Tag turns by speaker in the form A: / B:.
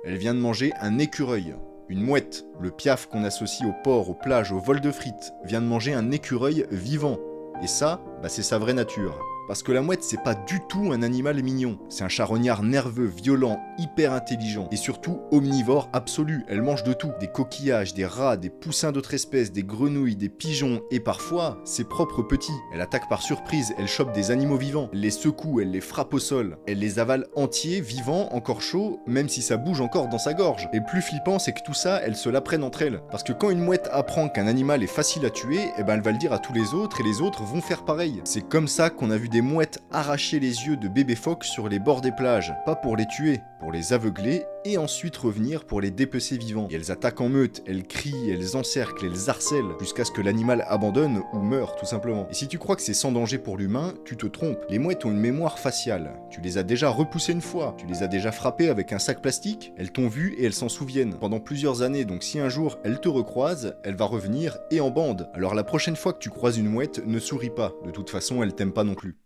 A: Elle vient de manger un écureuil. Une mouette, le piaf qu'on associe au porc, aux plages, au vol de frites, vient de manger un écureuil vivant. Et ça, c'est sa vraie nature. Parce que la mouette, c'est pas du tout un animal mignon. C'est un charognard nerveux, violent, hyper intelligent et surtout omnivore absolu. Elle mange de tout. Des coquillages, des rats, des poussins d'autres espèces, des grenouilles, des pigeons et parfois ses propres petits. Elle attaque par surprise, elle chope des animaux vivants, elle les secoue, elle les frappe au sol. Elle les avale entiers, vivants, encore chauds, même si ça bouge encore dans sa gorge. Et le plus flippant, c'est que tout ça, elles se l'apprennent entre elles. Parce que quand une mouette apprend qu'un animal est facile à tuer, elle va le dire à tous les autres et les autres vont faire pareil. C'est comme ça qu'on a vu des mouettes arracher les yeux de bébés phoques sur les bords des plages, pas pour les tuer, pour les aveugler et ensuite revenir pour les dépecer vivants. Et elles attaquent en meute, elles crient, elles encerclent, elles harcèlent, jusqu'à ce que l'animal abandonne ou meure tout simplement. Et si tu crois que c'est sans danger pour l'humain, tu te trompes. Les mouettes ont une mémoire faciale. Tu les as déjà repoussées une fois, tu les as déjà frappées avec un sac plastique, elles t'ont vu et elles s'en souviennent pendant plusieurs années, donc si un jour elle te recroise, elle va revenir et en bande. Alors la prochaine fois que tu croises une mouette, ne souris pas, de toute façon elle t'aime pas non plus.